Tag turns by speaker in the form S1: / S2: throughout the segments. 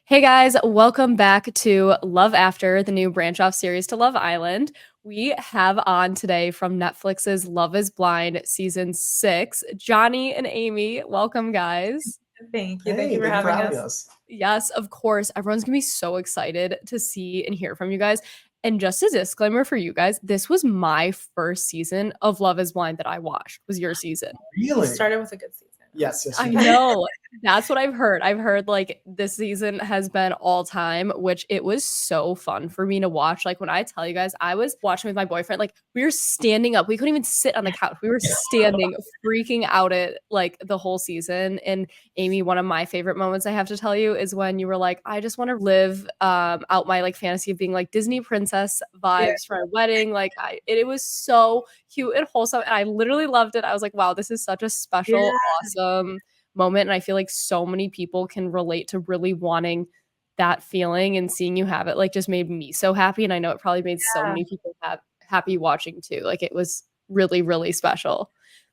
S1: Hey guys, welcome back to Love After, the new branch off series to Love Island. We have on today from Netflix's Love is Blind season 6, Johnny and Amy. Welcome, guys.
S2: Thank you.
S3: Hey,
S2: Thank you for
S3: thank you for
S2: having
S3: having
S2: us.
S3: us.
S1: Yes, of course. Everyone's gonna be so excited to see and hear from you guys. And just a disclaimer for you guys, this was my first season of Love is Blind that I watched. Was your season?
S2: You
S3: Really?
S2: started with a good season.
S3: Yes,
S1: I
S3: you did.
S1: know. That's what I've heard. I've heard like this season has been all time, which it was so fun for me to watch. Like when I tell you guys, I was watching with my boyfriend, like we were standing up. We couldn't even sit on the couch. We were standing, freaking out at like the whole season. And Amy, one of my favorite moments I have to tell you is when you were like, I just want to live out my like fantasy of being like Disney princess vibes for a wedding. Like it was so cute and wholesome. And I literally loved it. I was like, wow, this is such a special, awesome moment. And I feel like so many people can relate to really wanting that feeling, and seeing you have it like just made me so happy. And I know it probably made so many people happy watching too. Like it was really, really special.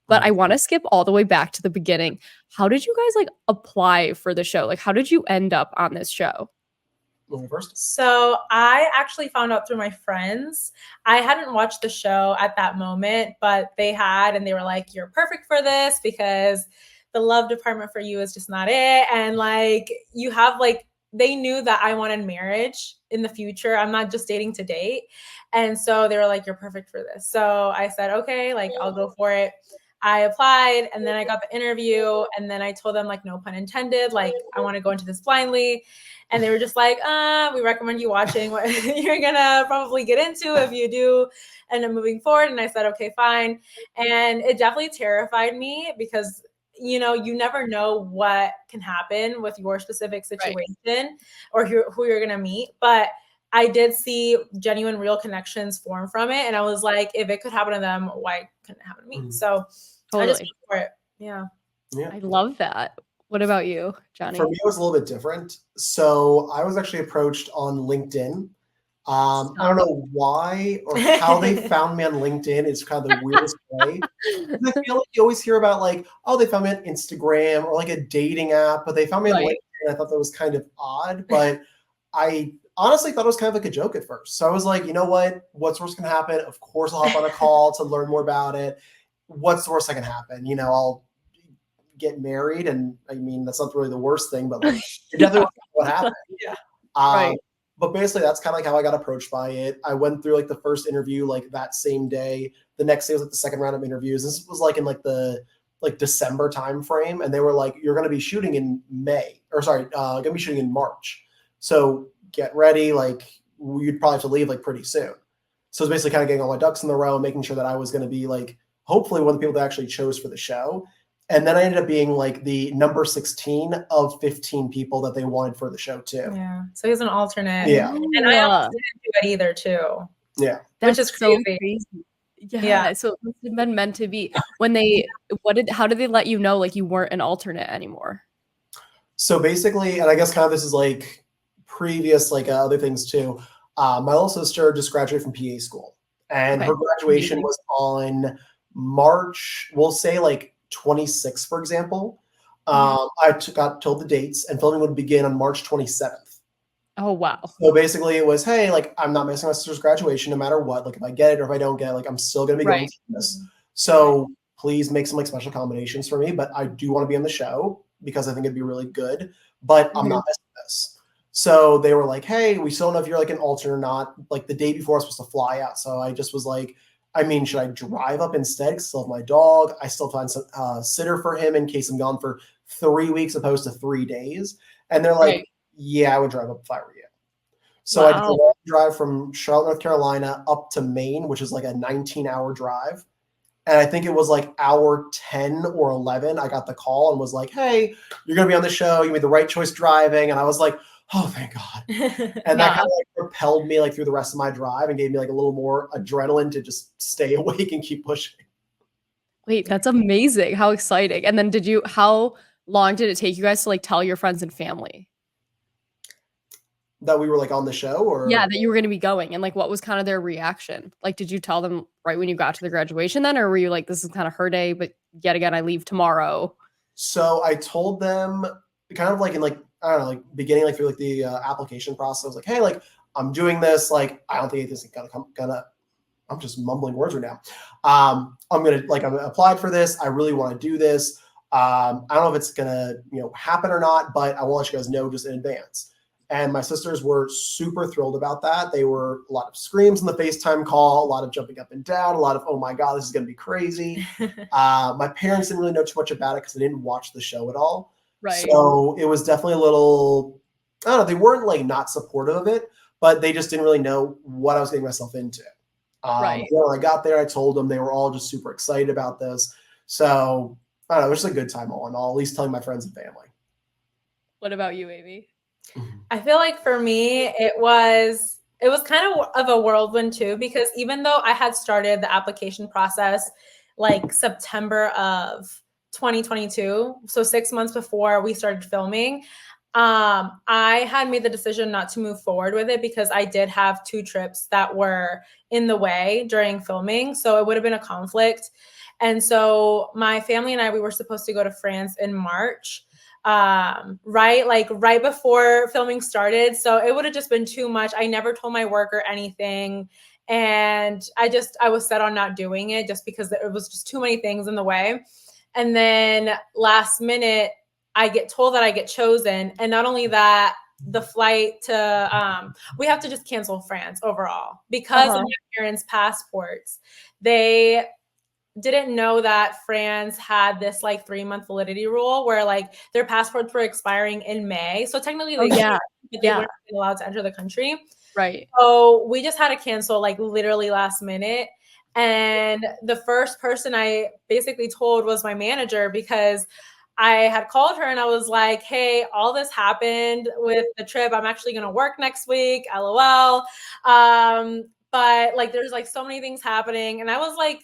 S1: But I want to skip all the way back to the beginning. How did you guys like apply for the show? Like how did you end up on this show?
S3: First.
S2: So I actually found out through my friends. I hadn't watched the show at that moment, but they had, and they were like, "You're perfect for this because the love department for you is just not it." And like you have like they knew that I wanted marriage in the future. I'm not just dating to date. And so they were like, "You're perfect for this." So I said, "Okay, like I'll go for it." I applied and then I got the interview and then I told them like no pun intended, like I want to go into this blindly. And they were just like, we recommend you watching what you're gonna probably get into if you do end up moving forward. And I said, okay, fine. And it definitely terrified me because you never know what can happen with your specific situation or who you're gonna meet. But I did see genuine, real connections form from it. And I was like, if it could happen to them, why couldn't it happen to me? Mm-hmm. So I just went for it. Yeah.
S1: I love that. What about you, Johnny?
S3: For me, it was a little bit different. So I was actually approached on LinkedIn. I don't know why or how they found me on LinkedIn. It's kind of the weirdest way. I feel like you always hear about like, oh, they found me on Instagram or like a dating app, but they found me on LinkedIn. I thought that was kind of odd, but I honestly thought it was kind of like a joke at first. So I was like, you know what? What's worst can happen? Of course, I'll hop on a call to learn more about it. What's the worst that can happen? I'll get married, and I mean that's not really the worst thing, but like it definitely what happened. But basically that's kind of like how I got approached by it. I went through like the first interview like that same day. The next day was like the second round of interviews. This was like in like the December time frame, and they were like, you're going to be shooting in going to be shooting in March, so get ready, like you'd probably have to leave like pretty soon. So it's basically kind of getting all my ducks in the row, making sure that I was going to be like hopefully one of the people that actually chose for the show. And then I ended up being like the number 16 of 15 people that they wanted for the show too.
S2: Yeah. So he's an alternate.
S3: Yeah.
S2: And I almost didn't do it either too.
S3: Yeah.
S2: Which is crazy.
S1: So crazy. Yeah. So it must have been meant to be. How did they let you know like you weren't an alternate anymore?
S3: So basically, and I guess kind of this is like previous like other things too. My little sister just graduated from PA school, and her graduation was on March, we'll say like 26th, for example. I got told the dates, and filming would begin on March 27th.
S1: Oh, wow.
S3: So basically it was, hey, like I'm not missing my sister's graduation no matter what. Like if I get it or if I don't get it, like I'm still going to be going to this. So please make some like special accommodations for me, but I do want to be on the show because I think it'd be really good, but I'm not missing this. So they were like, hey, we still don't know if you're like an alternate or not. Like the day before I was supposed to fly out. So I just was like, I mean, should I drive up instead? Because I still have my dog. I still find some sitter for him in case I'm gone for 3 weeks opposed to 3 days. And they're like, yeah, I would drive up if I were you. So I did a long drive from Charlotte, North Carolina up to Maine, which is like a 19-hour drive. And I think it was like hour 10 or 11. I got the call and was like, hey, you're going to be on the show. You made the right choice driving. And I was like, oh, thank God. And that kind of like propelled me like through the rest of my drive and gave me like a little more adrenaline to just stay awake and keep pushing.
S1: Wait, that's amazing. How exciting. And then how long did it take you guys to like tell your friends and family?
S3: That we were like on the show, or?
S1: Yeah, that you were going to be going, and like what was kind of their reaction? Like, did you tell them right when you got to the graduation then, or were you like, this is kind of her day, but yet again, I leave tomorrow?
S3: So I told them kind of like in like I don't know, like beginning like through like the application process. I was like, hey, like I'm doing this. Like I don't think this is gonna. I'm just mumbling words right now. I'm applied for this. I really want to do this. I don't know if it's gonna happen or not, but I want to let you guys know just in advance. And my sisters were super thrilled about that. They were a lot of screams in the FaceTime call, a lot of jumping up and down, a lot of, oh my God, this is going to be crazy. My parents didn't really know too much about it because they didn't watch the show at all.
S1: Right.
S3: So it was definitely a little, I don't know, they weren't like not supportive of it, but they just didn't really know what I was getting myself into.
S1: Right.
S3: When I got there, I told them. They were all just super excited about this. So I don't know, it was just a good time all in all, at least telling my friends and family.
S1: What about you, Amy?
S2: I feel like for me, it was kind of a whirlwind too, because even though I had started the application process like September of 2022, so 6 months before we started filming, I had made the decision not to move forward with it because I did have 2 trips that were in the way during filming. So it would have been a conflict. And so my family and we were supposed to go to France in March. Right before filming started. So it would have just been too much. I never told my work or anything. And I was set on not doing it just because it was just too many things in the way. And then last minute, I get told that I get chosen. And not only that, the flight to, we have to just cancel France overall because of my parents' passports. They didn't know that France had this like 3-month validity rule where like their passports were expiring in May. So technically they weren't allowed to enter the country.
S1: Right.
S2: So we just had to cancel like literally last minute. And the first person I basically told was my manager because I had called her and I was like, hey, all this happened with the trip. I'm actually going to work next week. LOL. But like, there's like so many things happening. And I was like,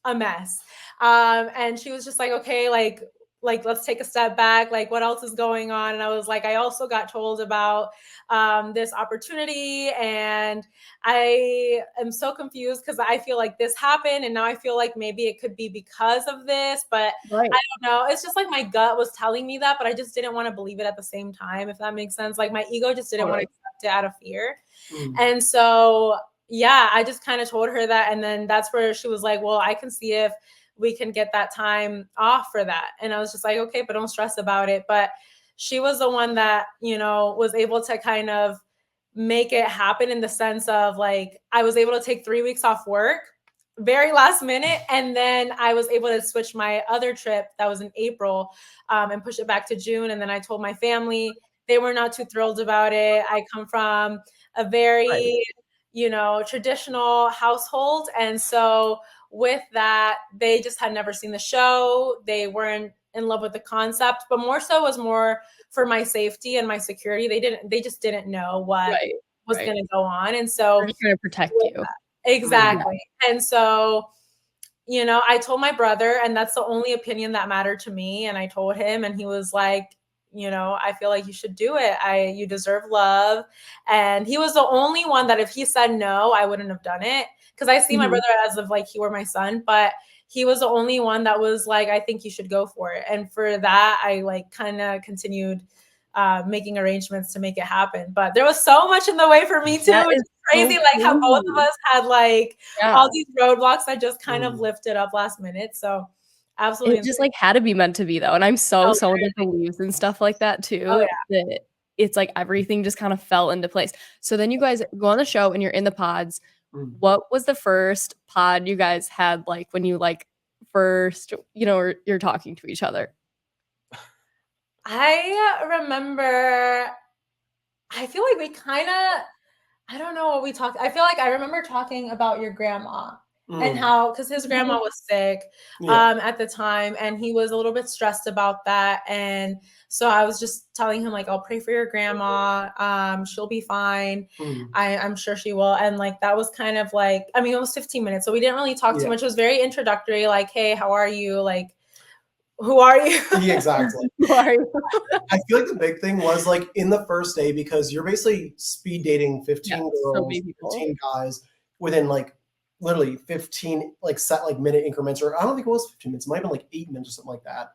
S2: a mess. And she was just like, okay, like let's take a step back. Like, what else is going on? And I was like, I also got told about this opportunity, and I am so confused because I feel like this happened, and now I feel like maybe it could be because of this, but I don't know. It's just like my gut was telling me that, but I just didn't want to believe it at the same time, if that makes sense. Like my ego just didn't want to accept it out of fear. And so yeah, I just kind of told her that. And then that's where she was like, well, I can see if we can get that time off for that. And I was just like, okay, but don't stress about it. But she was the one that, was able to kind of make it happen in the sense of like, I was able to take 3 weeks off work, very last minute. And then I was able to switch my other trip that was in April and push it back to June. And then I told my family, they were not too thrilled about it. I come from a very traditional household. And so with that, they just had never seen the show. They weren't in love with the concept, but more so was more for my safety and my security. They just didn't know what was going to go on. And so
S1: they're trying to protect you.
S2: Exactly. Yeah. And so, I told my brother, and that's the only opinion that mattered to me. And I told him, and he was like, I feel like you should do it. You deserve love. And he was the only one that if he said no, I wouldn't have done it. Cause I see my brother as if like he were my son, but he was the only one that was like, I think you should go for it. And for that, I like kind of continued making arrangements to make it happen. But there was so much in the way for me too. It's crazy. So like how both of us had like all these roadblocks that just kind of lifted up last minute. So absolutely.
S1: It just like had to be meant to be though. And I'm someone that believes in stuff like that too. That it's like everything just kind of fell into place. So then you guys go on the show and you're in the pods. What was the first pod you guys had like when you like first, you're talking to each other?
S2: I remember, I feel like we kind of, I don't know what we talked. I feel like I remember talking about your grandma and how, because his grandma was sick at the time, and he was a little bit stressed about that. And so I was just telling him like, I'll pray for your grandma. She'll be fine. I'm sure she will. And like, that was kind of like, I mean, it was 15 minutes. So we didn't really talk too much. It was very introductory. Like, hey, how are you? Like, who are you?
S3: Exactly.
S1: Who are you?
S3: I feel like the big thing was like in the first day, because you're basically speed dating 15 girls, 15 guys within like literally 15 like set like minute increments, or I don't think it was 15 minutes. It might have been like 8 minutes or something like that.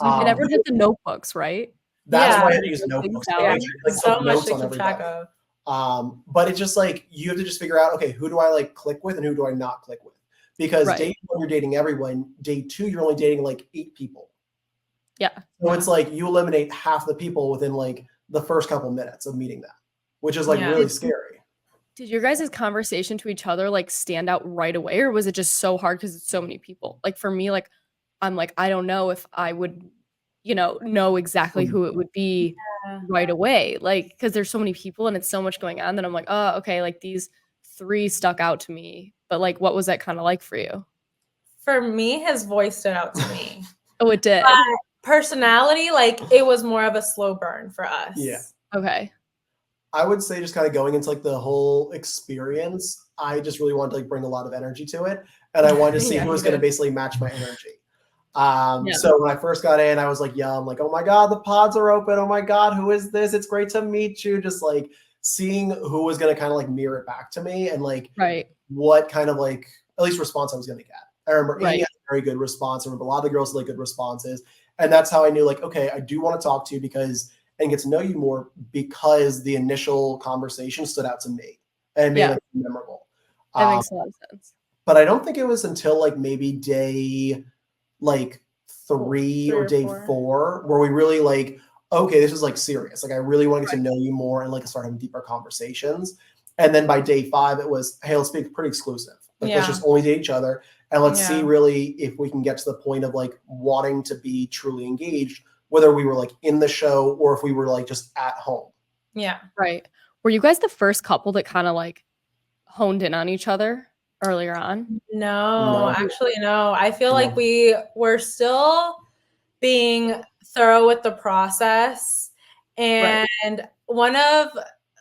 S1: We never did the notebooks, right?
S3: That's
S2: Yeah.
S3: why I had to use notebooks.
S1: Yeah.
S3: I actually, like,
S2: So
S3: took
S2: much
S3: notes
S2: to
S3: on
S2: keep track
S3: everybody.
S2: of.
S3: But it's just like you have to just figure out, okay, who do I like click with and who do I not click with? Because
S1: Right.
S3: day one you're dating everyone, day two you're only dating like 8 people.
S1: Yeah.
S3: So it's like you eliminate half the people within like the first couple minutes of meeting them, which is like
S2: Yeah.
S3: really scary.
S1: Did your guys' conversation to each other like stand out right away, or was it just so hard because it's so many people? Like for me, like I'm like, I don't know if I would, know exactly who it would be
S2: Yeah.
S1: right away. Like, because there's so many people and it's so much going on that I'm like, oh, okay, like these 3 stuck out to me. But like, what was that kind of like for you?
S2: For me, his voice stood out to me.
S1: Oh, it did.
S2: But personality, like it was more of a slow burn for us.
S3: Yeah.
S1: Okay.
S3: I would say just kind of going into like the whole experience, I just really wanted to like bring a lot of energy to it. And I wanted to see
S2: Yeah,
S3: who was
S2: you
S3: going to
S2: did.
S3: basically match my energy.
S1: Yeah.
S3: So when I first got in, I was like, yeah, I'm like, oh my God, the pods are open. Oh my God, who is this? It's great to meet you. Just like seeing who was going to kind of like mirror it back to me and like
S1: Right.
S3: what kind of like, at least response I was going to get. I remember Amy
S1: Right.
S3: had a very good response. I remember a lot of the girls had like good responses. And that's how I knew like, okay, I do want to talk to you because and get to know you more because the initial conversation stood out to me and made it memorable.
S1: That makes a lot of sense.
S3: But I don't think it was until like maybe day like 3 or day 4 where we really like, okay, this is like serious. Like I really want to get to know you more and like start having deeper conversations. And then by day 5, it was, hey, let's be pretty exclusive. Like let's just only date each other and let's see really if we can get to the point of like wanting to be truly engaged, whether we were like in the show or if we were like just at home.
S2: Yeah.
S1: Right. Were you guys the first couple that kind of like honed in on each other earlier on?
S2: No, actually, no. I feel like we were still being thorough with the process. And one of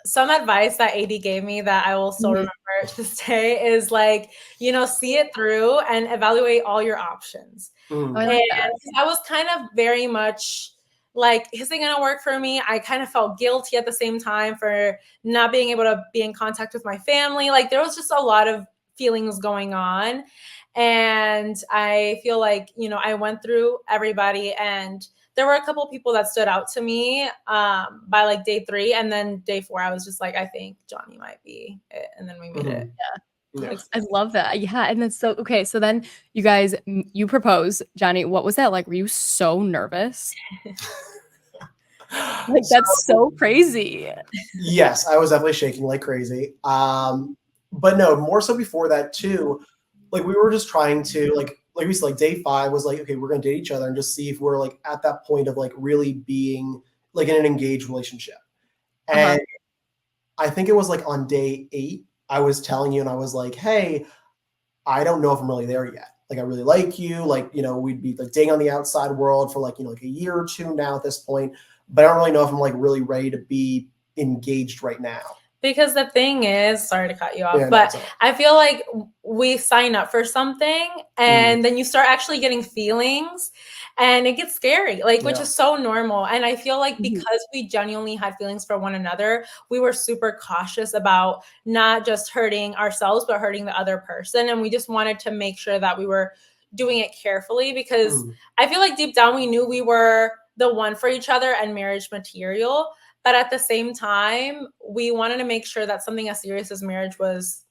S2: some advice that AD gave me that I will still remember to this day is like, see it through and evaluate all your options.
S1: I like that.
S2: And that was kind of very much like, is it going to work for me? I kind of felt guilty at the same time for not being able to be in contact with my family. Like there was just a lot of feelings going on. And I feel like, I went through everybody and there were a couple of people that stood out to me by like day 3. And then day 4, I was just like, I think Johnny might be it. And then we made it.
S1: Yeah. I love that. Yeah. And then okay. So then you guys, you propose, Johnny. What was that like? Were you so nervous? Like that's so crazy.
S3: Yes, I was definitely shaking like crazy. But no, more so before that too. Like we were just trying to like we said, like day 5 was like, okay, we're gonna date each other and just see if we're like at that point of like really being like in an engaged relationship. And I think it was like on day 8, I was telling you and I was like, hey, I don't know if I'm really there yet. Like I really like you. Like, we'd be like dating on the outside world for like, like a year or 2 now at this point. But I don't really know if I'm like really ready to be engaged right now.
S2: Because the thing is, sorry to cut you off, but I feel like we sign up for something and then you start actually getting feelings and it gets scary, like, which is so normal. And I feel like because we genuinely had feelings for one another, we were super cautious about not just hurting ourselves, but hurting the other person. And we just wanted to make sure that we were doing it carefully because I feel like deep down we knew we were the one for each other and marriage material. But at the same time, we wanted to make sure that something as serious as marriage was,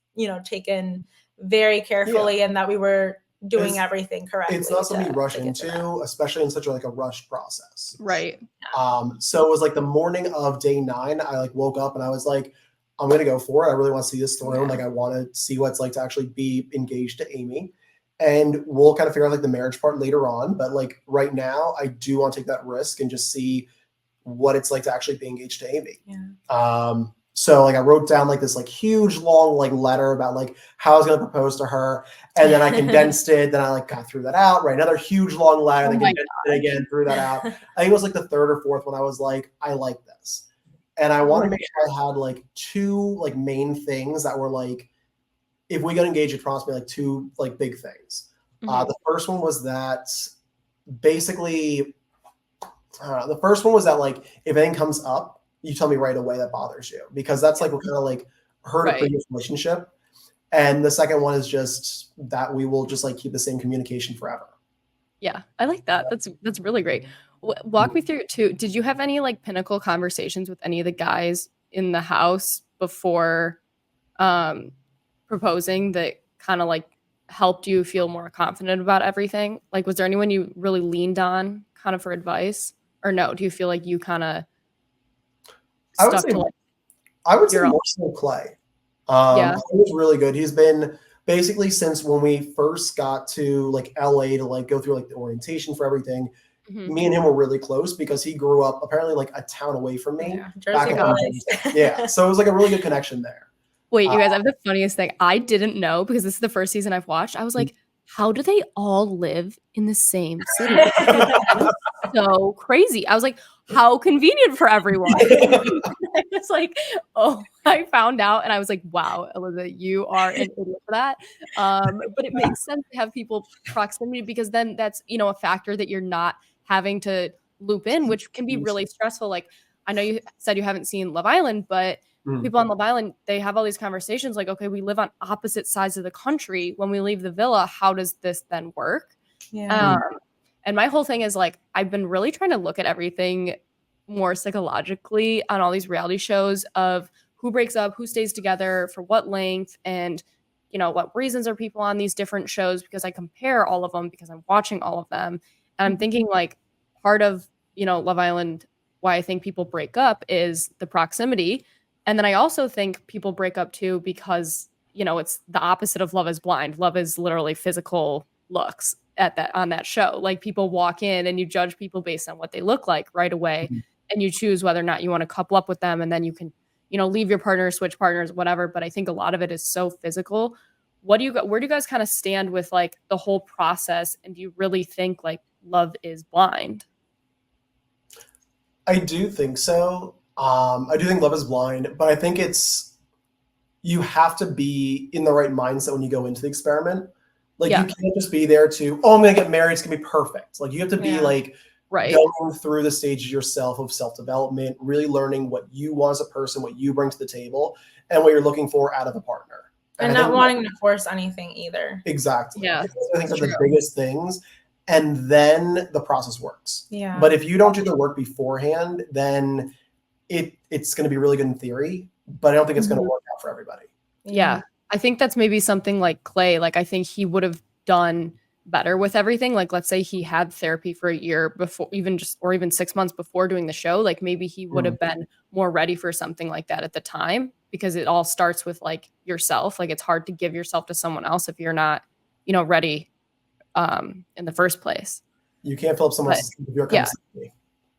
S2: taken very carefully and that we were doing everything correctly.
S3: It's not something you rush into, especially in such a rush process.
S1: Right.
S3: So it was like the morning of day 9, I like woke up and I was like, I'm going to go for it. I really want to see this through. Like I want to see what it's like to actually be engaged to Amy. And we'll kind of figure out like the marriage part later on. But like right now, I do want to take that risk and just see what it's like to actually be engaged to Amy. So like I wrote down like this like huge long like letter about like how I was going to propose to her, and then I condensed it. Then I like got through that out. Right, another huge long letter. Then condensed it again, threw that out. I think it was like the 3rd or 4th when I was like, I like this, and I want to make sure I had like 2 like main things that were like, if we got engaged, it promised me like 2 like big things. The first one was that basically. The first one was that like if anything comes up, you tell me right away that bothers you, because that's like what kind of like hurt a previous relationship. And the second one is just that we will just like keep the same communication forever.
S1: Yeah, I like that. That's really great. Walk me through it too. Did you have any like pinnacle conversations with any of the guys in the house before proposing that kind of like helped you feel more confident about everything? Like, was there anyone you really leaned on kind of for advice, or no? Do you feel like you kind of
S3: I would
S1: stuck
S3: say
S1: to like
S3: I would say
S1: your own?
S3: more so Clay.
S1: Yeah.
S3: He was really good. He's been basically since when we first got to like LA to like go through like the orientation for everything.
S1: Mhm.
S3: Me and him were really close because he grew up apparently like a town away from me.
S2: Yeah,
S3: Back
S2: Jersey
S3: in
S2: boys.
S3: Jamestown. Yeah, so it was like a really good connection there.
S1: Wait, you guys, I have the funniest thing. I didn't know because this is the first season I've watched. I was like, how do they all live in the same city? That is so crazy. I was like, how convenient for everyone. I was like, oh, I found out and I was like, wow, Elizabeth, you are an idiot for that. But it makes sense to have people proximity because then that's, a factor that you're not having to loop in, which can be really stressful. Like, I know you said you haven't seen Love Island, but people on Love Island, they have all these conversations like, okay, we live on opposite sides of the country. When we leave the villa, how does this then work?
S2: Yeah.
S1: And my whole thing is like, I've been really trying to look at everything more psychologically on all these reality shows of who breaks up, who stays together, for what length, and what reasons are people on these different shows, because I compare all of them because I'm watching all of them. And I'm thinking like part of, Love Island, why I think people break up is the proximity. And then I also think people break up too because, it's the opposite of Love is Blind. Love is literally physical looks on that show. Like people walk in and you judge people based on what they look like right away. And you choose whether or not you want to couple up with them. And then you can, leave your partner, switch partners, whatever. But I think a lot of it is so physical. Where do you guys kind of stand with like the whole process? And do you really think like Love is Blind?
S3: I do think so. I do think Love is Blind, but I think you have to be in the right mindset when you go into the experiment. Like you can't just be there to, I'm gonna get married, it's gonna be perfect. Like you have to be like going through the stages yourself of self-development, really learning what you want as a person, what you bring to the table, and what you're looking for out of a partner.
S2: And not wanting to force anything either.
S3: Exactly.
S1: Yeah.
S3: I think are the biggest things. And then the process works.
S2: Yeah.
S3: But if you don't do the work beforehand, then it's going to be really good in theory, but I don't think it's going to work out for everybody.
S1: Yeah. I think that's maybe something like Clay. Like I think he would have done better with everything. Like let's say he had therapy for a year before, even 6 months before doing the show. Like maybe he would have been more ready for something like that at the time, because it all starts with like yourself. Like it's hard to give yourself to someone else if you're not, ready in the first place.
S3: You can't fill up someone else's if you're constantly.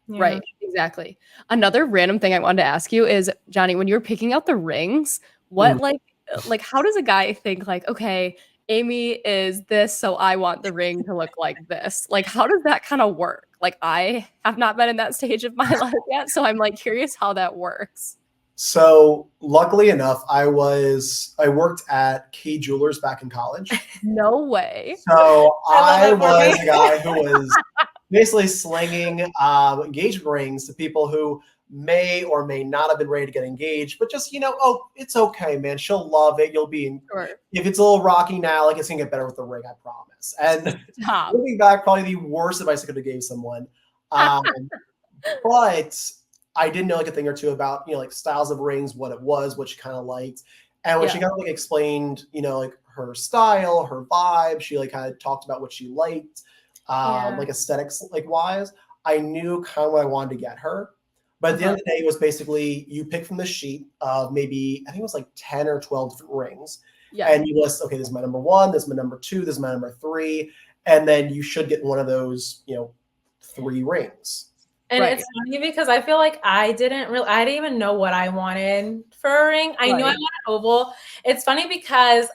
S1: Yeah. Right, exactly. Another random thing I wanted to ask you is, Johnny, when you're picking out the rings, what like how does a guy think like, okay, Amy is this, so I want the ring to look like this? Like how does that kind of work? Like I have not been in that stage of my life yet, so I'm like curious how that works.
S3: So luckily enough, I worked at Kay Jewelers back in college.
S1: No way.
S3: So I was a guy who was basically slinging engagement rings to people who may or may not have been ready to get engaged, but just, it's okay, man. She'll love it. You'll be if it's a little rocky now, like it's gonna get better with the ring, I promise. And looking back, probably the worst advice I could have gave someone. But I did know like a thing or two about, like styles of rings, what it was, what she kind of liked. And when she kind of like explained, like her style, her vibe, she like kind of talked about what she liked, like aesthetics, like wise, I knew kind of what I wanted to get her. But at the end of the day, it was basically you pick from the sheet of maybe, I think it was like 10 or 12 different rings. Yeah. And you list, okay, this is my number 1, this is my number 2, this is my number 3. And then you should get one of those, 3 rings.
S2: And it's funny because I feel like I didn't even know what I wanted for a ring. I knew I wanted oval. It's funny because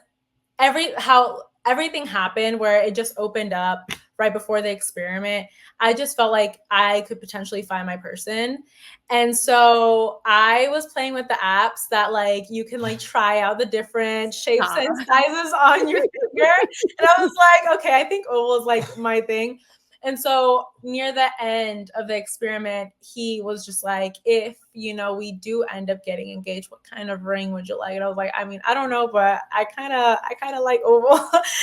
S2: everything happened where it just opened up right before the experiment. I just felt like I could potentially find my person. And so I was playing with the apps that like you can like try out the different shapes and sizes on your finger. And I was like, okay, I think oval is like my thing. And so near the end of the experiment, he was just like, if, you know, we do end up getting engaged, what kind of ring would you like? And I was like, I mean, I don't know, but I kind of like oval.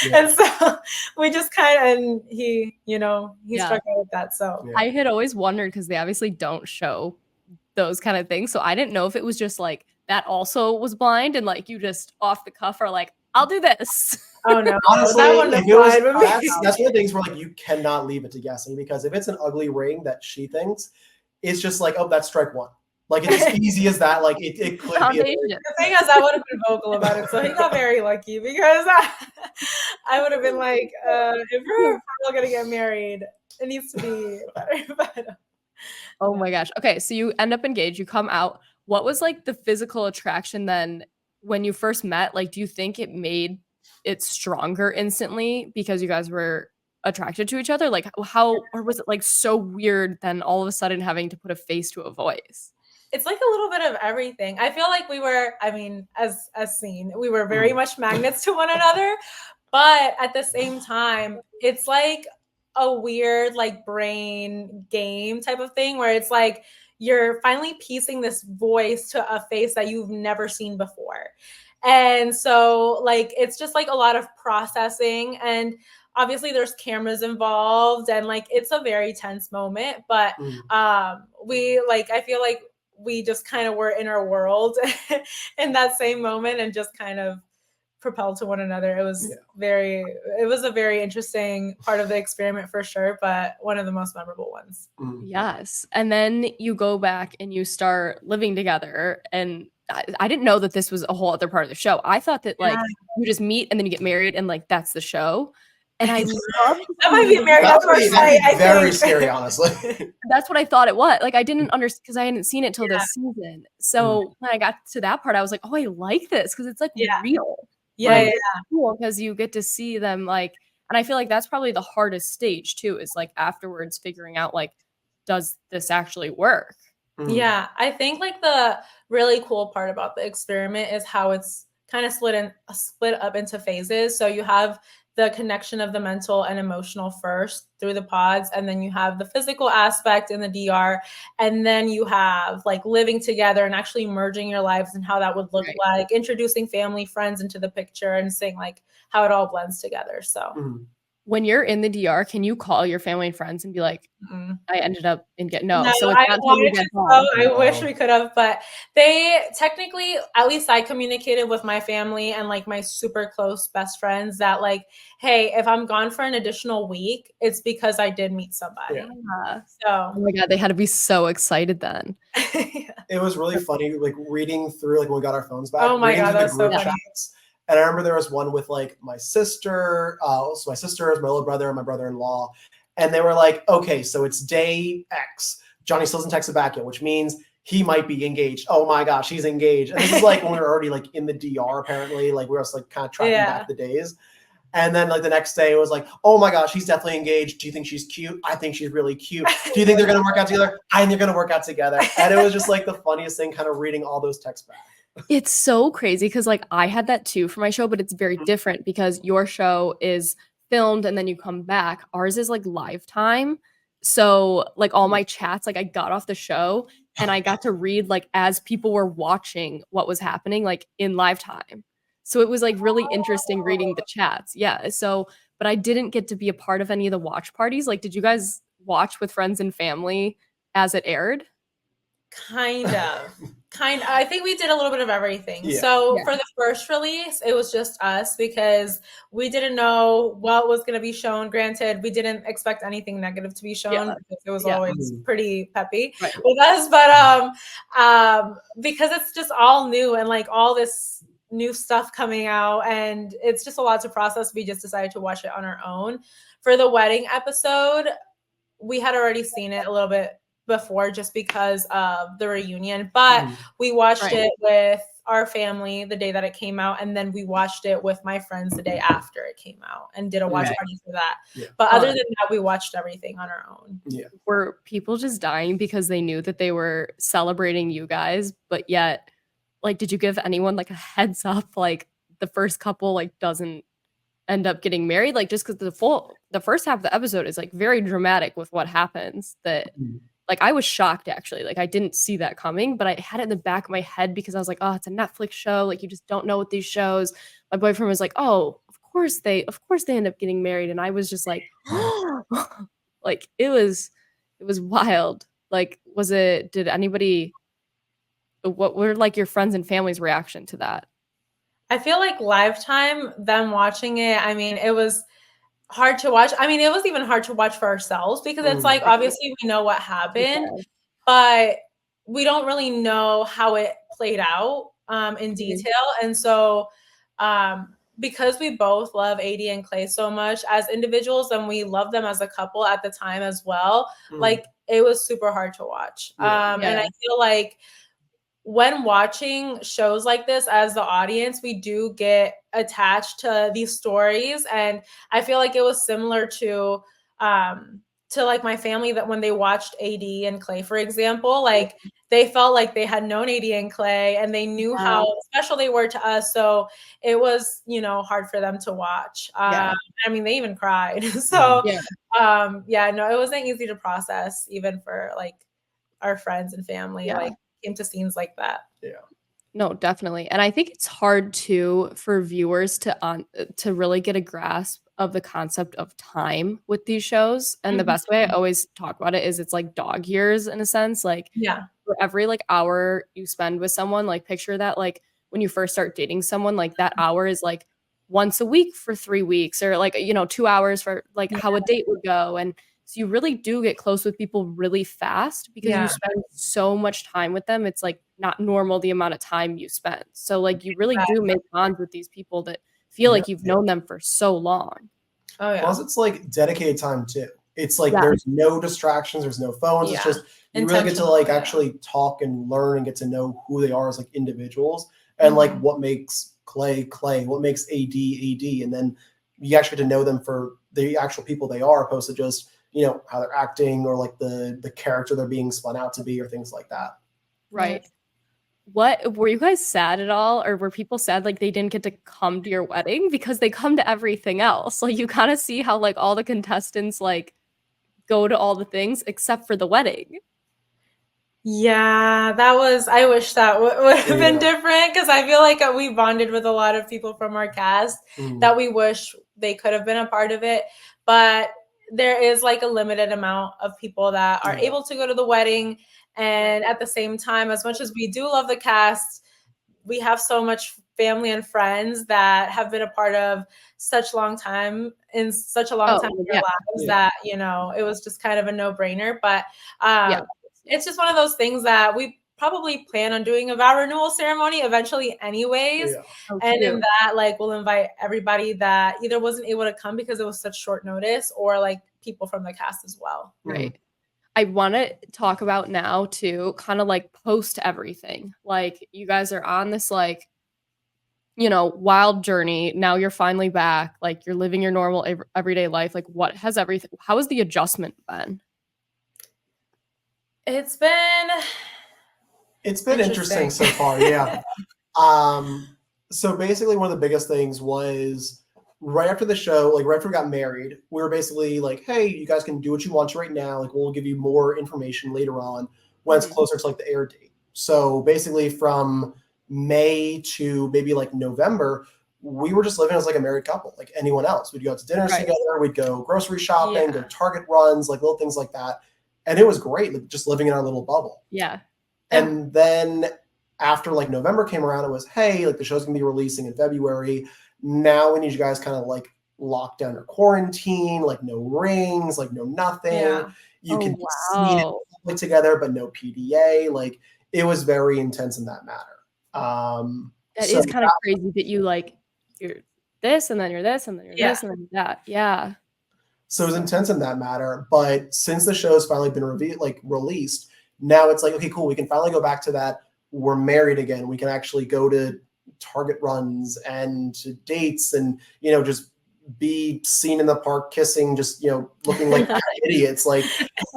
S3: Yeah.
S2: And so we just and he, you know, he struck out with that. So
S1: I had always wondered, because they obviously don't show those kind of things. So I didn't know if it was just like that also was blind and like you just off the cuff are like, I'll do this.
S2: Oh no!
S3: Honestly,
S2: that one
S3: if it was, that's one of the things where like you cannot leave it to guessing, because if it's an ugly ring that she thinks, it's just like, oh, that's strike one. Like it's as easy as that. Like it could be.
S2: The thing is, I would have been vocal about it, so he got very lucky, because I would have been like, if we're gonna get married, it needs to be better. But,
S1: oh my gosh. Okay, so you end up engaged, you come out. What was like the physical attraction then when you first met? Like, do you think it made it stronger instantly because you guys were attracted to each other? Like how, or was it like so weird then all of a sudden having to put a face to a voice?
S2: It's like a little bit of everything. I feel like we were, I mean, as seen, we were very much magnets to one another, but at the same time, it's like a weird like brain game type of thing where it's like you're finally piecing this voice to a face that you've never seen before. And so like it's just like a lot of processing, and obviously there's cameras involved, and like it's a very tense moment, but we like, I feel like we just kind of were in our world in that same moment and just kind of propelled to one another. It was it was a very interesting part of the experiment for sure, but one of the most memorable ones.
S1: Yes. And then you go back and you start living together, and I didn't know that this was a whole other part of the show. I thought that like you just meet and then you get married and like that's the show. And I love
S2: that might be married at first sight.
S3: Very scary, honestly.
S1: That's what I thought it was. Like I didn't understand because I hadn't seen it till this season. So when I got to that part, I was like, oh, I like this because it's like real.
S2: Yeah,
S1: cool because you get to see them like, and I feel like that's probably the hardest stage too, is like afterwards figuring out like, does this actually work?
S2: Yeah, I think like the really cool part about the experiment is how it's kind of split up into phases. So you have the connection of the mental and emotional first through the pods, and then you have the physical aspect in the DR, and then you have like living together and actually merging your lives and how that would look like, introducing family, friends into the picture and seeing like how it all blends together. So
S1: when you're in the DR, can you call your family and friends and be like, I ended up in
S2: no,
S1: so it's not totally
S2: I wish we could have, but they technically, at least I communicated with my family and like my super close best friends that like, hey, if I'm gone for an additional week, it's because I did meet somebody.
S1: Yeah.
S2: So
S1: oh my God, they had to be so excited then.
S3: It was really funny, like reading through like when we got our phones back.
S2: Oh my God,
S3: that's
S2: so funny.
S3: Chats. And I remember there was one with like my sister, so my sisters, my little brother, and my brother-in-law. And they were like, okay, so it's day X. Johnny still hasn't texted back yet, which means he might be engaged. Oh my gosh, he's engaged. And this is like when we were already like in the DR, apparently. Like we were just like kind of tracking back the days. And then like the next day it was like, oh my gosh, he's definitely engaged. Do you think she's cute? I think she's really cute. Do you think they're going to work out together? I think they're going to work out together. And it was just like the funniest thing kind of reading all those texts back.
S1: It's so crazy because like I had that too for my show, but it's very different because your show is filmed and then you come back. Ours is like live time. So like all my chats, like I got off the show and I got to read like as people were watching what was happening like in live time. So it was like really interesting reading the chats. Yeah. So, but I didn't get to be a part of any of the watch parties. Like, did you guys watch with friends and family as it aired?
S2: Kind of. I think we did a little bit of everything. So for the first release, it was just us because we didn't know what was going to be shown. Granted, we didn't expect anything negative to be shown because it was always pretty peppy with us. But because it's just all new and like all this new stuff coming out and it's just a lot to process, we just decided to watch it on our own. For the wedding episode, we had already seen it a little bit before just because of the reunion, but we watched it with our family the day that it came out, and then we watched it with my friends the day after it came out and did a watch party for that. But other than that, we watched everything on our own.
S1: Were people just dying because they knew that they were celebrating you guys, but yet like did you give anyone like a heads up like the first couple like doesn't end up getting married, like just because the first half of the episode is like very dramatic with what happens, that like I was shocked actually. Like I didn't see that coming, but I had it in the back of my head because I was like, oh, it's a Netflix show. Like you just don't know with these shows. My boyfriend was like, oh, of course they end up getting married. And I was just like, like it was wild. Like, did anybody, what were like your friends and family's reaction to that?
S2: I feel like Lifetime, them watching it, I mean, it was hard to watch. I mean, it was even hard to watch for ourselves because it's like, obviously we know what happened, but we don't really know how it played out in detail. And so because we both love AD and Clay so much as individuals, and we love them as a couple at the time as well, like it was super hard to watch. And I feel like when watching shows like this as the audience, we do get attached to these stories. And I feel like it was similar to like my family, that when they watched AD and Clay, for example, like they felt like they had known AD and Clay and they knew how special they were to us. So it was, you know, hard for them to watch. I mean, they even cried. So no, it wasn't easy to process even for like our friends and family. Like came to scenes like that.
S1: No, definitely. And I think it's hard too for viewers to really get a grasp of the concept of time with these shows. And the best way I always talk about it is it's like dog years in a sense. Like for every like hour you spend with someone, like picture that like when you first start dating someone, like that hour is like once a week for 3 weeks, or like, you know, 2 hours for like how a date would go. And so you really do get close with people really fast because you spend so much time with them. It's like not normal the amount of time you spend. So like you really do make bonds with these people that feel like you've known them for so long.
S3: Plus it's like dedicated time too. It's like there's no distractions, there's no phones. It's just you really get to like actually talk and learn and get to know who they are as like individuals and like what makes Clay, what makes AD, and then you actually get to know them for the actual people they are, opposed to just, you know, how they're acting or like the character they're being spun out to be or things like that.
S1: Right. What were you guys sad at all, or were people sad like they didn't get to come to your wedding? Because they come to everything else. Like you kind of see how like all the contestants like go to all the things except for the wedding.
S2: Yeah, I wish that would have been different, because I feel like we bonded with a lot of people from our cast that we wish they could have been a part of it. But there is like a limited amount of people that are able to go to the wedding. And at the same time, as much as we do love the cast, we have so much family and friends that have been a part of such a long time in their lives that, you know, it was just kind of a no-brainer. But it's just one of those things that we probably plan on doing a vow renewal ceremony eventually anyways. And in that, like, we'll invite everybody that either wasn't able to come because it was such short notice, or like people from the cast as well.
S1: Right. I want to talk about now too, kind of like post everything. Like you guys are on this like, you know, wild journey. Now you're finally back. Like you're living your normal everyday life. Like how has the adjustment been?
S2: It's been
S3: interesting so far. So basically one of the biggest things was right after the show, like right after we got married, we were basically like, hey, you guys can do what you want to right now. Like we'll give you more information later on when it's closer to like the air date. So basically from May to maybe like November, we were just living as like a married couple, like anyone else. We'd go out to dinners together, we'd go grocery shopping, go Target runs, like little things like that. And it was great, like just living in our little bubble. And then after like November came around, it was, hey, like the show's gonna be releasing in February. Now we need you guys kind of like lock down your quarantine, like no rings, like no nothing. You can be seen in public together, but no PDA. Like it was very intense in that matter.
S1: That is kind of crazy that you like, you're this and then you're this and then you're this and then that. Yeah.
S3: So it was intense in that matter. But since the show's finally been released, now it's like, okay, cool. We can finally go back to that. We're married again. We can actually go to Target runs and to dates and, you know, just be seen in the park kissing, just, you know, looking like idiots. Like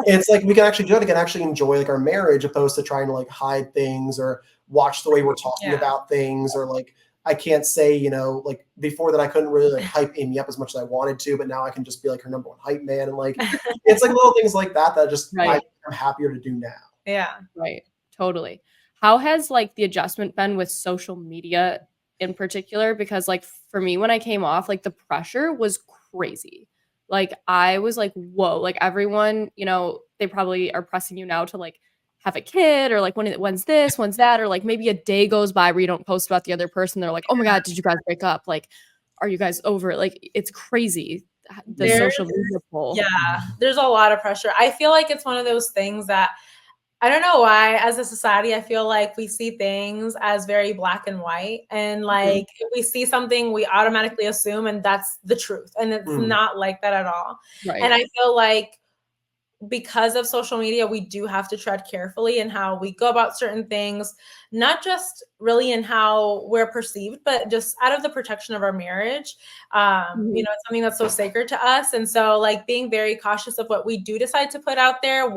S3: it's like we can actually do it again, actually enjoy like our marriage, opposed to trying to like hide things or watch the way we're talking about things, or like I can't say, you know, like before that I couldn't really like hype Amy up as much as I wanted to, but now I can just be like her number one hype man. And like, it's like little things like that just
S1: Right.
S3: I'm happier to do now.
S2: Yeah.
S1: Right. Totally. How has like the adjustment been with social media in particular? Because like for me, when I came off, like the pressure was crazy. Like I was like, whoa, like everyone, you know, they probably are pressing you now to like have a kid or like when's this, when's that, or like maybe a day goes by where you don't post about the other person. They're like, oh my God, did you guys break up? Like, are you guys over it? Like it's crazy. The social media pull.
S2: Yeah, there's a lot of pressure. I feel like it's one of those things that I don't know why, as a society, I feel like we see things as very black and white. And like, if we see something, we automatically assume, and that's the truth. And it's not like that at all.
S1: Right.
S2: And I feel like because of social media, we do have to tread carefully in how we go about certain things, not just really in how we're perceived, but just out of the protection of our marriage. You know, it's something that's so sacred to us. And so like being very cautious of what we do decide to put out there,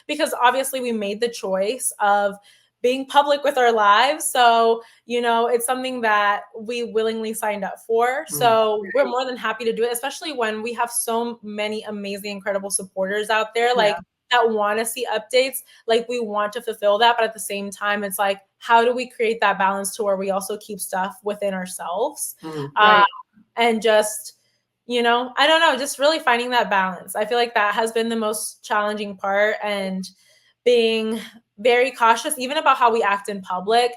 S2: because obviously we made the choice of being public with our lives. So, you know, it's something that we willingly signed up for. So we're more than happy to do it, especially when we have so many amazing, incredible supporters out there, like that want to see updates. Like we want to fulfill that. But at the same time, it's like, how do we create that balance to where we also keep stuff within ourselves? And just, you know, I don't know, just really finding that balance. I feel like that has been the most challenging part, and being very cautious even about how we act in public,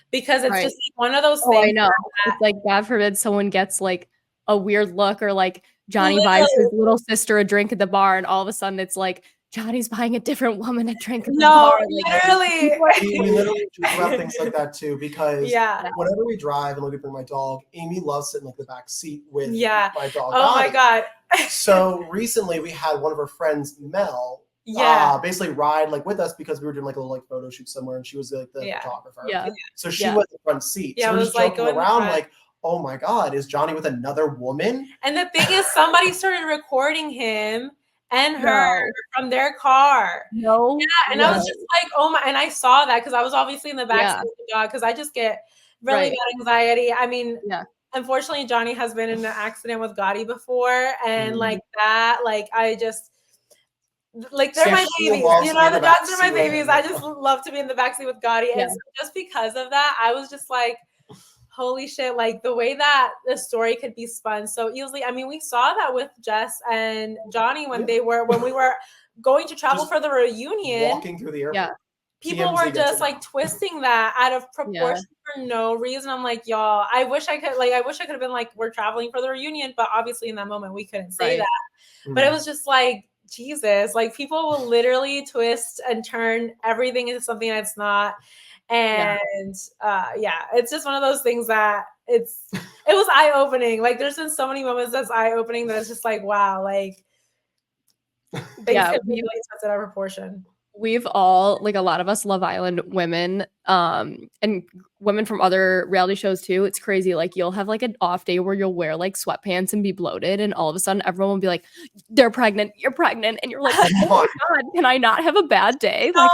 S2: because it's just one of those things.
S1: I know. It's like, God forbid someone gets like a weird look, or like Johnny buys his little sister a drink at the bar and all of a sudden it's like Johnny's buying a different woman a drink at the bar. Like,
S2: literally.
S3: We literally joke about things like that too, because whenever we drive and we bring my dog, Amy loves sitting like the back seat with my dog.
S2: Oh my God.
S3: So recently we had one of her friends, Mel, basically ride like with us, because we were doing like a little like photo shoot somewhere, and she was like the photographer. So she was in the front seat. So we're just joking around like, oh my God, is Johnny with another woman?
S2: And the thing is, somebody started recording him and her from their car. And I was just like, oh my, and I saw that because I was obviously in the back seat with the dog, because I just get really bad anxiety. I mean, unfortunately, Johnny has been in an accident with Gotti before, and like that, like I just, like they're my babies, you know, the dogs are my babies. I just love to be in the backseat with Gotti. And so just because of that, I was just like, holy shit, like the way that the story could be spun so easily. I mean, we saw that with Jess and Johnny when we were going to travel for the reunion.
S3: Walking through the airport.
S2: People were just like twisting that out of proportion for no reason. I'm like, y'all, I wish I could have been like, we're traveling for the reunion, but obviously in that moment we couldn't say that. But it was just like, Jesus, like people will literally twist and turn everything into something that's not. And it's just one of those things that it was eye-opening. Like there's been so many moments that's eye-opening that it's just like, wow, like things could be really twisted out of proportion.
S1: We've all, like a lot of us Love Island women, and women from other reality shows too. It's crazy. Like you'll have like an off day where you'll wear like sweatpants and be bloated, and all of a sudden everyone will be like, they're pregnant, you're pregnant. And you're like, oh my God, can I not have a bad day? Like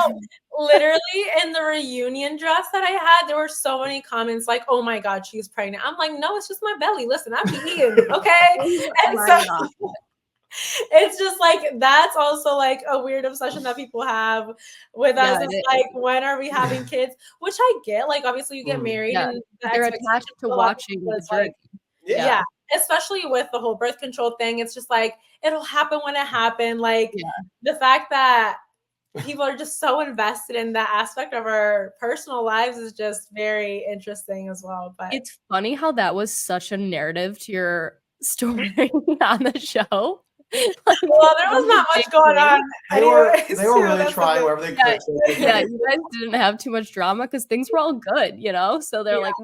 S2: literally in the reunion dress that I had, there were so many comments like, oh my God, she's pregnant. I'm like, no, it's just my belly. Listen, I'm eating, okay? And so it's just like, that's also like a weird obsession that people have with us. It's like, when are we having kids? Which I get, like obviously you get married and
S1: they're attached to watching the
S2: like, especially with the whole birth control thing. It's just like, it'll happen when it happened. Like the fact that people are just so invested in that aspect of our personal lives is just very interesting as well. But
S1: it's funny how that was such a narrative to your story on the show.
S2: Like, well, there was not much going on.
S3: They were really trying wherever they could.
S1: You guys didn't have too much drama because things were all good, you know. So they're like,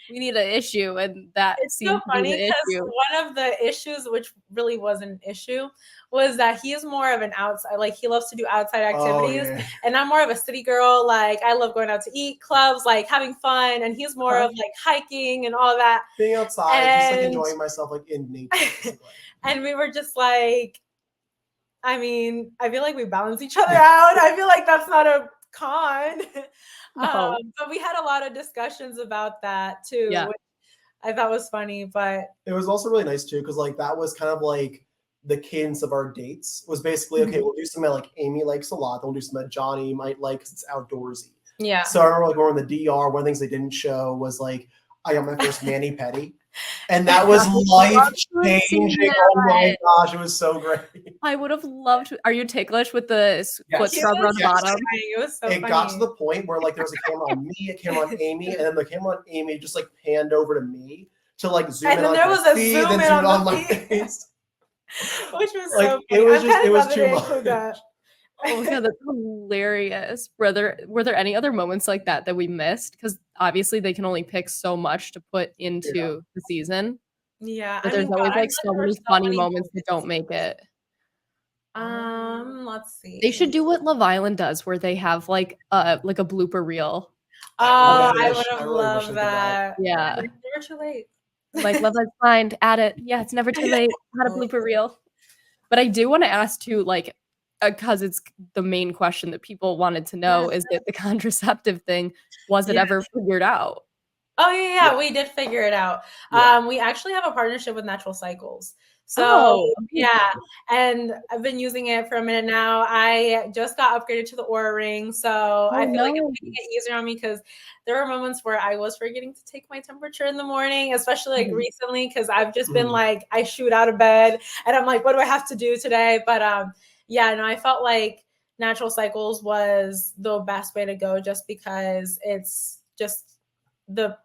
S1: we need an issue, and that seems so funny because
S2: one of the issues, which really was an issue, was that he is more of an outside. Like he loves to do outside activities, and I'm more of a city girl. Like I love going out to eat, clubs, like having fun, and he's more of like hiking and all that.
S3: Being outside, just like enjoying myself, like in nature.
S2: And we were just like, I mean, I feel like we balance each other out. I feel like that's not a con.
S1: No.
S2: But we had a lot of discussions about that too,
S1: Yeah.
S2: which I thought was funny. But
S3: It was also really nice too, because like that was kind of like the cadence of our dates was basically okay. We'll do something that like Amy likes a lot. Then we'll do something that Johnny might like because it's outdoorsy.
S2: yeah,
S3: So I remember like when we're in the DR, one of the things they didn't show was like I got my first mani pedi, and that was life changing. Oh my gosh, it was so great.
S1: I would have loved to. Are you ticklish with the foot
S2: It
S1: scrubber on
S2: was
S1: the
S2: so
S1: bottom?
S2: funny. It was so
S3: It
S2: funny.
S3: got to the point where like there was a camera on me, a camera on Amy, and then the camera on Amy just like panned over to me to like zoom
S2: And
S3: in
S2: then
S3: on
S2: there
S3: my
S2: was a
S3: feet,
S2: zoom
S3: then
S2: in
S3: zoom
S2: on the
S3: my
S2: feet.
S3: face.
S2: Which was
S3: Like,
S2: so
S3: it
S2: funny.
S3: was
S2: I'm
S3: just-
S2: kind
S3: it
S2: of
S3: was
S2: glad they
S3: too
S2: didn't include that.
S1: Oh my god, that's hilarious. Were there any other moments like that we missed? Because obviously they can only pick so much to put into the season.
S2: Yeah,
S1: But
S2: I
S1: there's
S2: mean,
S1: always
S2: God,
S1: like so many funny moments that don't
S2: moments.
S1: make it.
S2: Let's see.
S1: They should do what Love Island does, where they have like a blooper reel.
S2: Oh, I
S3: wish.
S2: would
S3: I
S2: have
S3: really wish
S2: loved
S3: they did that.
S2: that.
S1: Yeah.
S2: It's never too late.
S1: Like Love Is Blind, add it. Yeah, it's never too late. Add a blooper reel. But I do want to ask too, like, because it's the main question that people wanted to know is that the contraceptive thing, was it ever figured out?
S2: Oh yeah, we did figure it out.
S3: Yeah.
S2: We actually have a partnership with Natural Cycles. So
S1: Oh,
S2: yeah, and I've been using it for a minute now. I just got upgraded to the Aura Ring, so I feel like it's making it easier on me because there were moments where I was forgetting to take my temperature in the morning, especially like recently because I've just been like I shoot out of bed and I'm like, what do I have to do today? But yeah, no, I felt like Natural Cycles was the best way to go just because it's just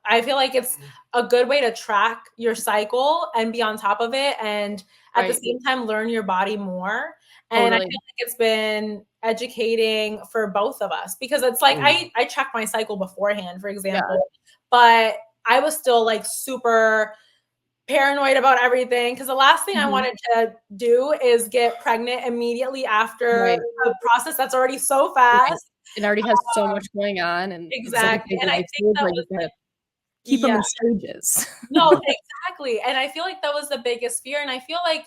S2: I feel like it's a good way to track your cycle and be on top of it and at the same time learn your body more. And I feel like it's been educating for both of us because it's like I checked my cycle beforehand, for example, but I was still like super paranoid about everything because the last thing I wanted to do is get pregnant immediately after a process that's already so fast.
S1: It already has so much going on, and
S2: exactly.
S1: It's like
S2: and I think that was like,
S1: keep them in stages.
S2: No, exactly. And I feel like that was the biggest fear. And I feel like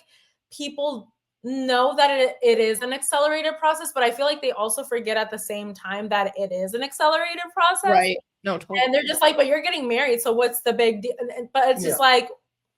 S2: people know that it is an accelerated process, but I feel like they also forget at the same time that it is an accelerated process.
S1: Right. No, totally.
S2: And they're just like, but you're getting married. So what's the big deal? But it's just like,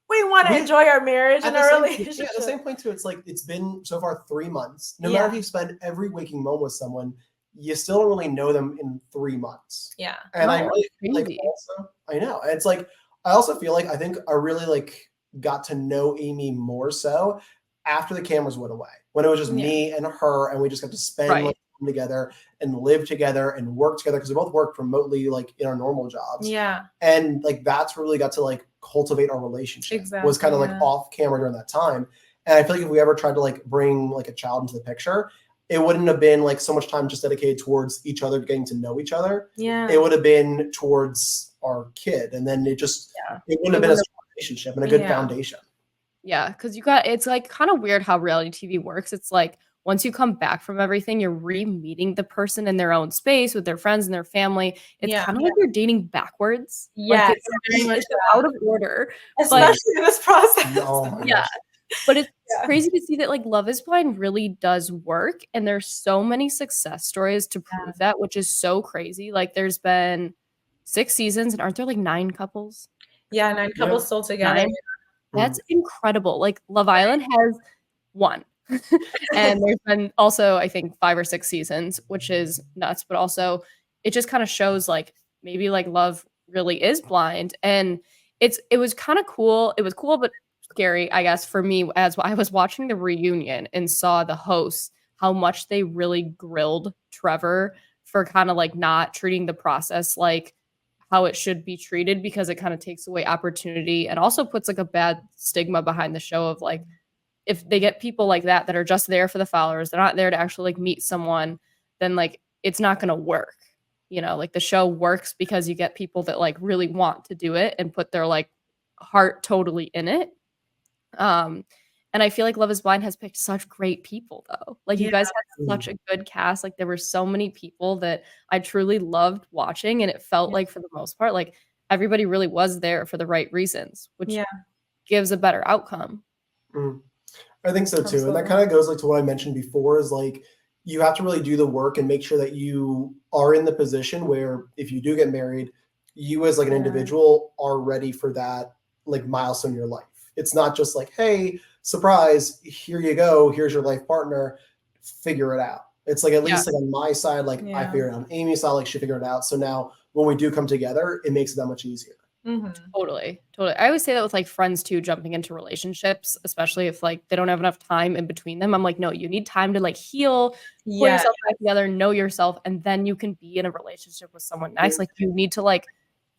S2: we want to enjoy our marriage and our relationship.
S3: At the same point too, it's like it's been so far 3 months. No matter if you spend every waking moment with someone, you still don't really know them in 3 months.
S2: Yeah.
S3: And I really like also, I know. And it's like I also feel like I think I really like got to know Amy more so after the cameras went away. When it was just me and her and we just got to spend like, time together and live together and work together because we both worked remotely like in our normal jobs.
S2: Yeah.
S3: And like that's where we really got to like cultivate our relationship. Was kind of like off camera during that time. And I feel like if we ever tried to like bring like a child into the picture, it wouldn't have been like so much time just dedicated towards each other, getting to know each other.
S2: Yeah.
S3: It would have been towards our kid. And then it just, it wouldn't have been a relationship and a good foundation.
S1: Yeah. Cause it's like kind of weird how reality TV works. It's like, once you come back from everything, you're re-meeting the person in their own space with their friends and their family. It's kind of like you're dating backwards.
S2: Yeah.
S1: Like it's out of order.
S2: Especially in this process.
S3: Oh my gosh.
S1: But it's crazy to see that like Love is Blind really does work. And there's so many success stories to prove that, which is so crazy. Like there's been 6 seasons and aren't there like 9 couples?
S2: Yeah, 9 couples still together.
S1: 9. That's incredible. Like Love Island has 1. And there's been also, I think, 5 or 6 seasons, which is nuts. But also it just kind of shows like maybe like love really is blind. And it was kind of cool. It was cool, but scary, I guess, for me as I was watching the reunion and saw the hosts, how much they really grilled Trevor for kind of like not treating the process like how it should be treated, because it kind of takes away opportunity and also puts like a bad stigma behind the show of like, if they get people like that are just there for the followers, they're not there to actually like meet someone, then like it's not going to work. You know, like the show works because you get people that like really want to do it and put their like heart totally in it. And I feel like Love is Blind has picked such great people though. Like you guys had such a good cast. Like there were so many people that I truly loved watching, and it felt like for the most part, like everybody really was there for the right reasons, which gives a better outcome.
S3: I think so too. And that kind of goes like to what I mentioned before is like you have to really do the work and make sure that you are in the position where if you do get married, you as like an individual are ready for that like milestone in your life. It's not just like, hey, surprise, here you go, here's your life partner, figure it out. It's like at least like on my side, like I figured it out. On Amy's side, like she figured it out. So now when we do come together, it makes it that much easier.
S1: Totally. I always say that with like friends too, jumping into relationships, especially if like they don't have enough time in between them. I'm like, no, you need time to like heal, pull yourself back together, know yourself, and then you can be in a relationship with someone nice. Like you need to like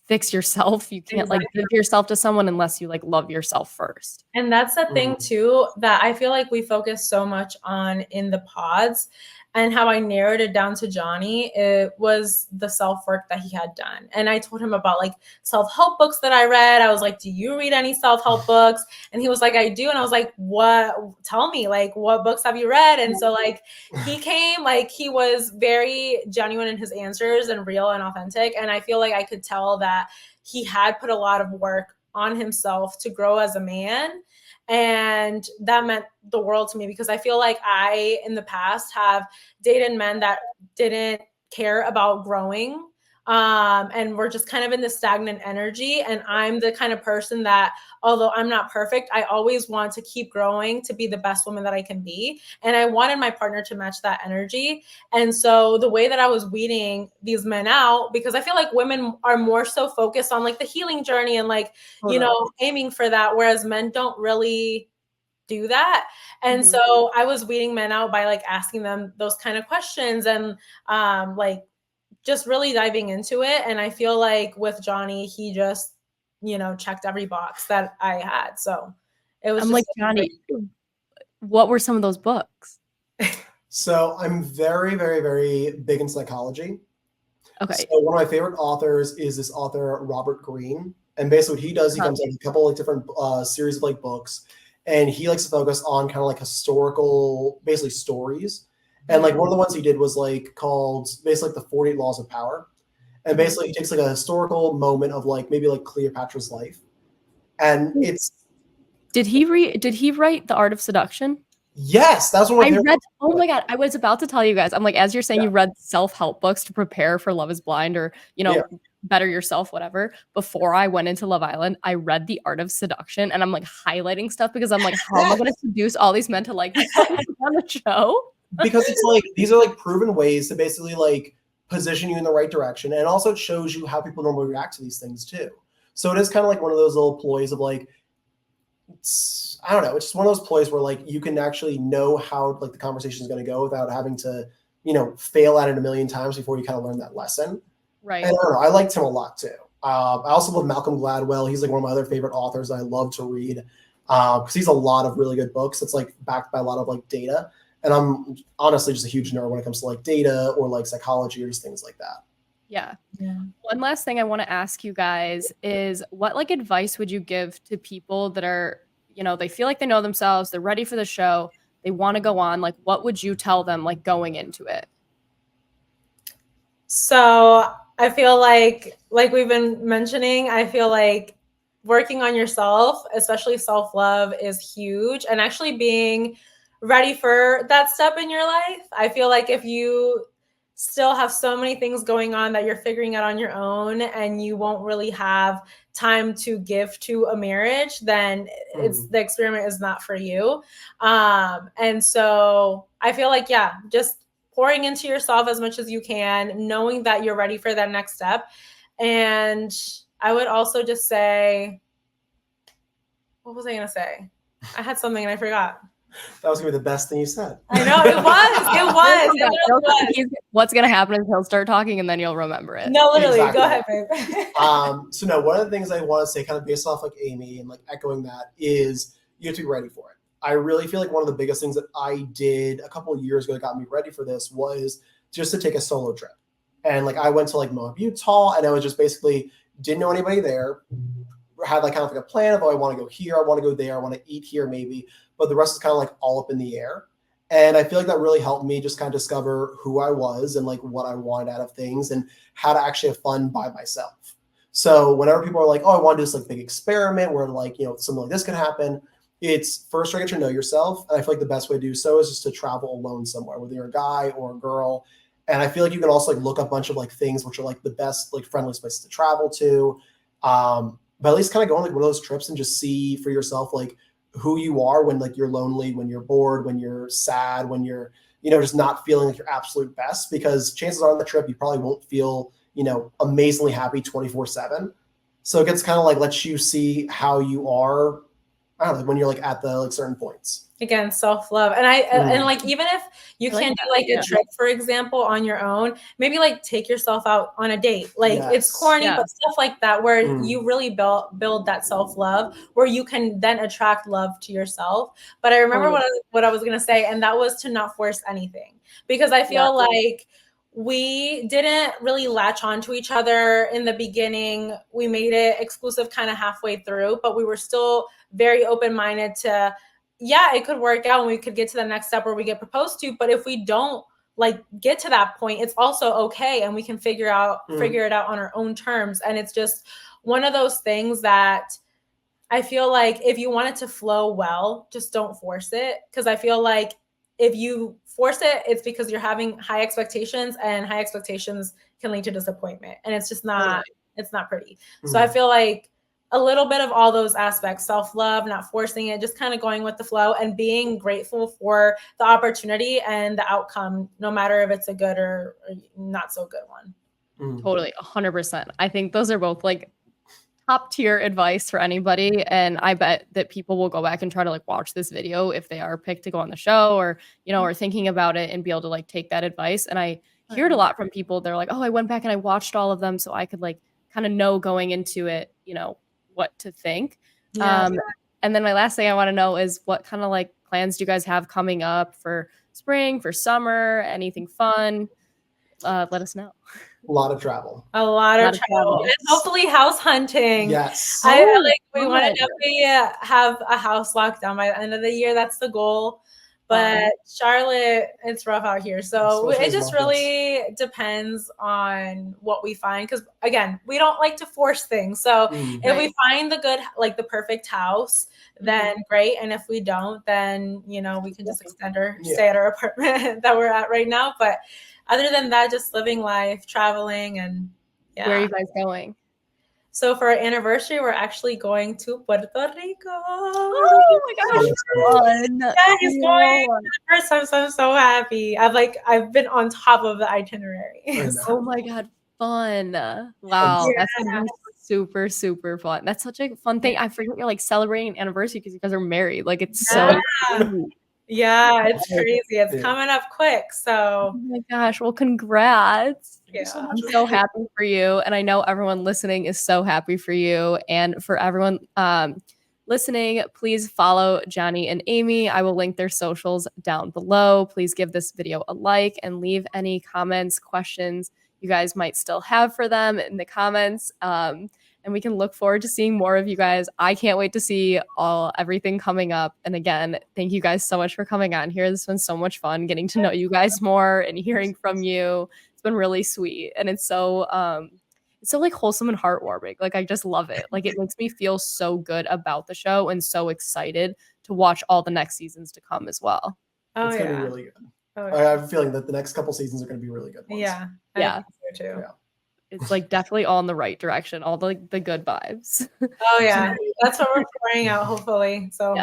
S1: fix yourself. You can't like give yourself to someone unless you like love yourself first.
S2: And that's the thing too, that I feel like we focus so much on in the pods, and how I narrowed it down to Johnny, it was the self-work that he had done. And I told him about like self-help books that I read. I was like, do you read any self-help books? And he was like, I do. And I was like, what? Tell me, like, what books have you read? And so like he came, like he was very genuine in his answers and real and authentic. And I feel like I could tell that he had put a lot of work on himself to grow as a man. And that meant the world to me, because I feel like I, in the past, have dated men that didn't care about growing. And we're just kind of in this stagnant energy. And I'm the kind of person that, although I'm not perfect, I always want to keep growing to be the best woman that I can be. And I wanted my partner to match that energy. And so the way that I was weeding these men out, because I feel like women are more so focused on like the healing journey and like, you know, aiming for that, whereas men don't really do that. And so I was weeding men out by like asking them those kind of questions and like just really diving into it. And I feel like with Johnny, he just, you know, checked every box that I had. So it was
S1: like, Johnny, what were some of those books?
S3: So I'm very, very, very big in psychology.
S1: Okay.
S3: So one of my favorite authors is this author, Robert Greene. And basically what he does, he comes out with a couple like different series of like books. And he likes to focus on kind of like historical, basically stories. And like one of the ones he did was like called basically like the 48 Laws of Power. And basically he takes like a historical moment of like maybe like Cleopatra's life. And it's
S1: Did he write The Art of Seduction?
S3: Yes, that's what
S1: I read. Oh my God, I was about to tell you guys. I'm like, as you're saying, you read self-help books to prepare for Love is Blind or, you know, better yourself, whatever. Before I went into Love Island, I read The Art of Seduction, and I'm like highlighting stuff because I'm like, how am I going to seduce all these men to like on the show?
S3: Because it's like these are like proven ways to basically like position you in the right direction, and also it shows you how people normally react to these things too. So it is kind of like one of those little ploys of like, I don't know, it's just one of those ploys where like you can actually know how like the conversation is going to go without having to, you know, fail at it a million times before you kind of learn that lesson.
S1: Right.
S3: And I don't know, I liked him a lot too. I also love Malcolm Gladwell. He's like one of my other favorite authors that I love to read because he's a lot of really good books. It's like backed by a lot of like data. And I'm honestly just a huge nerd when it comes to like data or like psychology or just things like that.
S1: Yeah. One last thing I want to ask you guys is what like advice would you give to people that are, you know, they feel like they know themselves, they're ready for the show, they want to go on, like what would you tell them like going into it?
S2: So I feel like we've been mentioning, I feel like working on yourself, especially self-love, is huge. And actually being ready for that step in your life. I feel like if you still have so many things going on that you're figuring out on your own and you won't really have time to give to a marriage, then it's the experiment is not for you. And so I feel like, just pouring into yourself as much as you can, knowing that you're ready for that next step. And I would also just say, what was I going to say? I had something and I forgot.
S3: That was gonna be the best thing you said.
S2: I know it was.
S1: What's gonna happen is he'll start talking and then you'll remember it.
S2: No, literally. Exactly. Go ahead, babe.
S3: So no, one of the things I want to say, kind of based off like Amy and like echoing that, is you have to be ready for it. I really feel like one of the biggest things that I did a couple of years ago that got me ready for this was just to take a solo trip. And like I went to like Moab, Utah, and I was just basically didn't know anybody there. Had like kind of like a plan of, oh, I want to go here, I want to go there, I want to eat here maybe. But the rest is kind of like all up in the air. And I feel like that really helped me just kind of discover who I was and like what I wanted out of things and how to actually have fun by myself. So whenever people are like, oh, I want to do this like big experiment where like, you know, something like this can happen, it's first trying to get to know yourself. And I feel like the best way to do so is just to travel alone somewhere, whether you're a guy or a girl. And I feel like you can also like look up a bunch of like things which are like the best, like friendliest places to travel to. But at least kind of go on like one of those trips and just see for yourself like who you are when like you're lonely, when you're bored, when you're sad, when you're, you know, just not feeling like your absolute best, because chances are on the trip you probably won't feel, you know, amazingly happy 24/7. So it gets kind of like lets you see how you are, I don't know, when you're like at the like certain points.
S2: Again, self-love. And and like, even if you
S1: I like
S2: can't
S1: that,
S2: do like
S1: yeah.
S2: a trip, for example, on your own, maybe like take yourself out on a date. Like it's
S3: Yes.
S2: corny,
S1: Yeah.
S2: but stuff like that, where
S3: Mm.
S2: you really build that self-love, where you can then attract love to yourself. But I remember what I was gonna say, and that was to not force anything. Because I feel like we didn't really latch on to each other in the beginning. We made it exclusive kind of halfway through, but we were still very open-minded to, yeah, it could work out and we could get to the next step where we get proposed to. But if we don't like get to that point, it's also okay. And we can figure it out on our own terms. And it's just one of those things that I feel like if you want it to flow well, just don't force it. Cause I feel like if you force it, it's because you're having high expectations, and high expectations can lead to disappointment. And it's just not, it's not pretty. So I feel like a little bit of all those aspects, self-love, not forcing it, just kind of going with the flow and being grateful for the opportunity and the outcome, no matter if it's a good or not so good one.
S1: Totally, 100%. I think those are both like top tier advice for anybody. And I bet that people will go back and try to like watch this video if they are picked to go on the show, or, you know, or thinking about it, and be able to like take that advice. And I hear it a lot from people. They're like, oh, I went back and I watched all of them so I could like kind of know going into it, you know, what to think. And then my last thing I want to know is what kind of like plans do you guys have coming up for spring, for summer, anything fun? Let us know.
S3: A lot of travel.
S2: A lot of travel. And hopefully house hunting.
S3: Yes.
S2: I like, we want to definitely have a house locked down by the end of the year. That's the goal. But Charlotte, it's rough out here. So it just really depends on what we find. Because again, we don't like to force things. So if we find the good, like the perfect house, then great. And if we don't, then, you know, we can just extend or stay at our apartment that we're at right now. But other than that, just living life, traveling, and
S1: Where are you guys going?
S2: So for our anniversary, we're actually going to Puerto Rico.
S1: Oh my gosh, fun!
S2: Yeah, he's going for the first time, so I'm so happy. I've been on top of the itinerary.
S1: Oh my god, fun! Wow, that's gonna be super, super fun. That's such a fun thing. I forget you're like celebrating an anniversary because you guys are married. Like it's so cute.
S2: Yeah, it's crazy. It's coming up quick. So
S1: oh my gosh, well, congrats.
S2: Yeah.
S1: I'm so happy for you. And I know everyone listening is so happy for you. And for everyone listening, please follow Johnny and Amy. I will link their socials down below. Please give this video a like and leave any comments, questions you guys might still have for them in the comments. And we can look forward to seeing more of you guys. I can't wait to see everything coming up. And again, thank you guys so much for coming on here. This has been so much fun getting to know you guys more and hearing from you. It's been really sweet. And it's so like wholesome and heartwarming. Like I just love it. Like it makes me feel so good about the show and so excited to watch all the next seasons to come as well.
S3: It's gonna be really good. I have a feeling that the next couple seasons are gonna be really good ones.
S2: Yeah.
S1: Yeah.
S2: So too.
S3: Yeah.
S1: It's like definitely all in the right direction, all the good vibes.
S2: Oh yeah, that's what we're pouring out, hopefully. So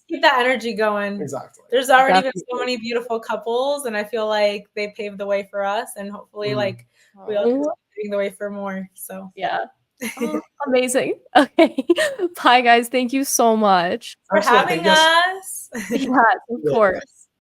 S2: keep that energy going.
S3: Exactly.
S2: There's already been so many beautiful couples, and I feel like they paved the way for us, and hopefully, like we all keep paving the way for more. So
S1: yeah. Oh, amazing. Okay. Bye guys. Thank you so much
S2: for having us.
S1: Yes, of course.